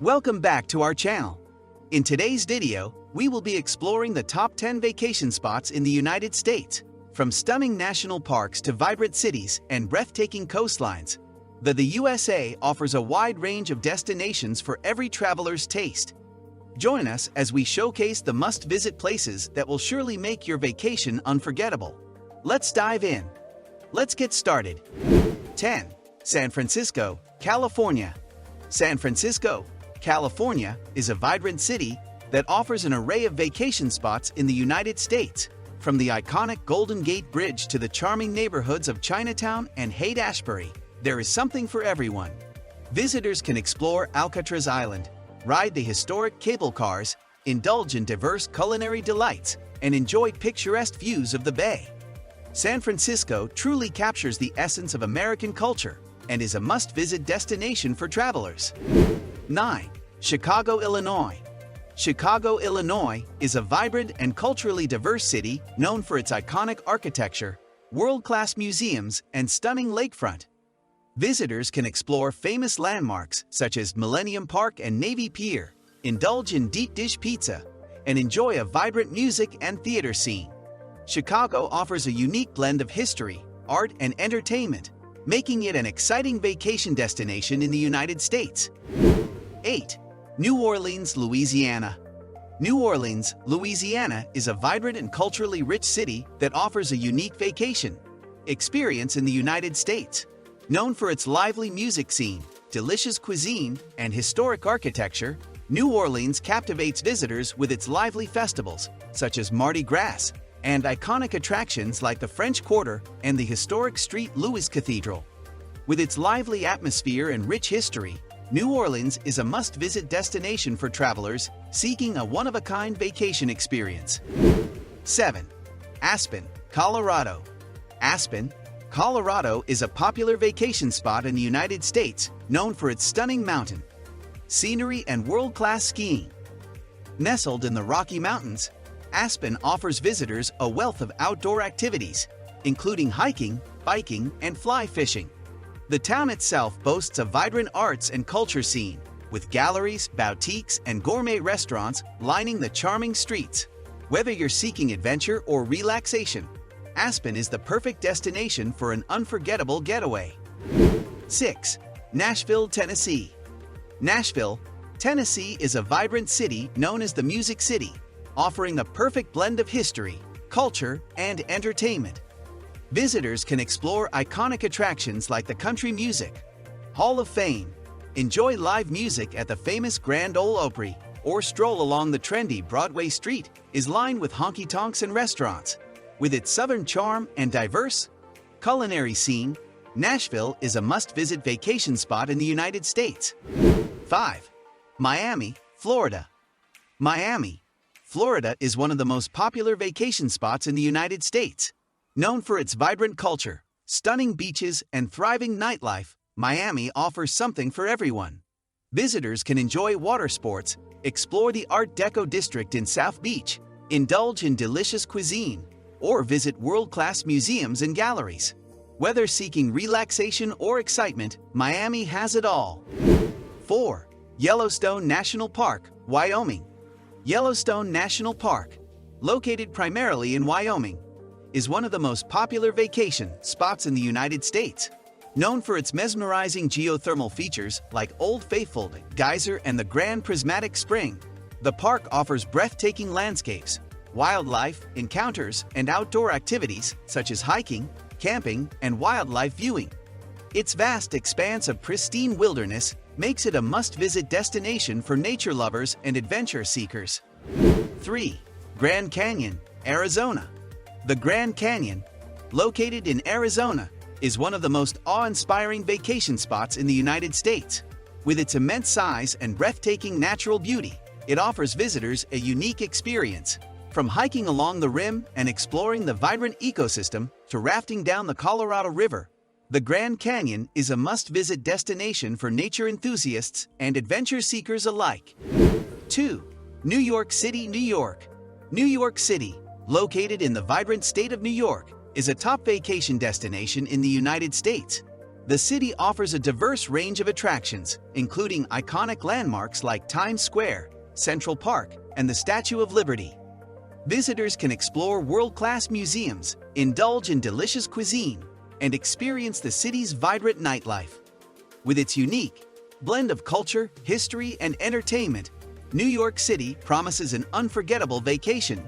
Welcome back to our channel. In today's video, we will be exploring the top 10 vacation spots in the United States. From stunning national parks to vibrant cities and breathtaking coastlines, the USA offers a wide range of destinations for every traveler's taste. Join us as we showcase the must-visit places that will surely make your vacation unforgettable. Let's dive in. Let's get started. 10. San Francisco, California. San Francisco, California is a vibrant city that offers an array of vacation spots in the United States. From the iconic Golden Gate Bridge to the charming neighborhoods of Chinatown and Haight-Ashbury, there is something for everyone. Visitors can explore Alcatraz Island, ride the historic cable cars, indulge in diverse culinary delights, and enjoy picturesque views of the bay. San Francisco truly captures the essence of American culture and is a must-visit destination for travelers. 9. Chicago, Illinois. Chicago, Illinois is a vibrant and culturally diverse city known for its iconic architecture, world-class museums, and stunning lakefront. Visitors can explore famous landmarks such as Millennium Park and Navy Pier, indulge in deep dish pizza, and enjoy a vibrant music and theater scene. Chicago offers a unique blend of history, art, and entertainment, making it an exciting vacation destination in the United States. 8. New Orleans, Louisiana. New Orleans, Louisiana is a vibrant and culturally rich city that offers a unique vacation experience in the United States. Known for its lively music scene, delicious cuisine, and historic architecture, New Orleans captivates visitors with its lively festivals, such as Mardi Gras, and iconic attractions like the French Quarter and the historic St. Louis Cathedral. With its lively atmosphere and rich history, New Orleans is a must-visit destination for travelers seeking a one-of-a-kind vacation experience. 7. Aspen, Colorado. Aspen, Colorado is a popular vacation spot in the United States known for its stunning mountain scenery and world-class skiing. Nestled in the Rocky Mountains, Aspen offers visitors a wealth of outdoor activities, including hiking, biking, and fly fishing. The town itself boasts a vibrant arts and culture scene, with galleries, boutiques, and gourmet restaurants lining the charming streets. Whether you're seeking adventure or relaxation, Aspen is the perfect destination for an unforgettable getaway. 6. Nashville, Tennessee. Nashville, Tennessee is a vibrant city known as the Music City, offering the perfect blend of history, culture, and entertainment. Visitors can explore iconic attractions like the Country Music Hall of Fame, enjoy live music at the famous Grand Ole Opry, or stroll along the trendy Broadway Street is lined with honky-tonks and restaurants. With its southern charm and diverse culinary scene, Nashville is a must-visit vacation spot in the United States. 5. Miami, Florida. Miami, Florida is one of the most popular vacation spots in the United States. Known for its vibrant culture, stunning beaches, and thriving nightlife, Miami offers something for everyone. Visitors can enjoy water sports, explore the Art Deco district in South Beach, indulge in delicious cuisine, or visit world-class museums and galleries. Whether seeking relaxation or excitement, Miami has it all. 4. Yellowstone National Park, Wyoming. Yellowstone National Park, located primarily in Wyoming, is one of the most popular vacation spots in the United States. Known for its mesmerizing geothermal features like Old Faithful Geyser and the Grand Prismatic Spring, the park offers breathtaking landscapes, wildlife encounters, and outdoor activities such as hiking, camping, and wildlife viewing. Its vast expanse of pristine wilderness makes it a must-visit destination for nature lovers and adventure seekers. 3. Grand Canyon, Arizona. The Grand Canyon, located in Arizona, is one of the most awe-inspiring vacation spots in the United States. With its immense size and breathtaking natural beauty, it offers visitors a unique experience. From hiking along the rim and exploring the vibrant ecosystem to rafting down the Colorado River, the Grand Canyon is a must-visit destination for nature enthusiasts and adventure seekers alike. 2. New York City, New York. New York City, located in the vibrant state of New York, is a top vacation destination in the United States. The city offers a diverse range of attractions, including iconic landmarks like Times Square, Central Park, and the Statue of Liberty. Visitors can explore world-class museums, indulge in delicious cuisine, and experience the city's vibrant nightlife. With its unique blend of culture, history, and entertainment, New York City promises an unforgettable vacation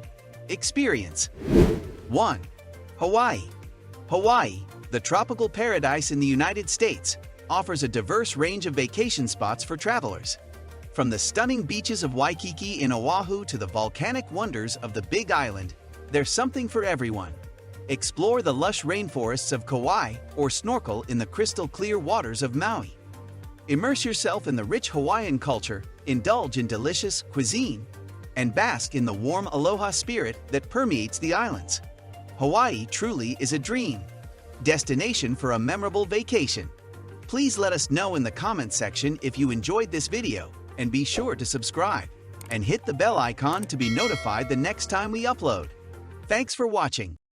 experience. 1. Hawaii. Hawaii, the tropical paradise in the United States, offers a diverse range of vacation spots for travelers. From the stunning beaches of Waikiki in Oahu to the volcanic wonders of the Big Island, there's something for everyone. Explore the lush rainforests of Kauai or snorkel in the crystal-clear waters of Maui. Immerse yourself in the rich Hawaiian culture, indulge in delicious cuisine, and bask in the warm aloha spirit that permeates the islands. Hawaii truly is a dream destination for a memorable vacation. Please let us know in the comments section if you enjoyed this video, and be sure to subscribe and hit the bell icon to be notified the next time we upload. Thanks for watching.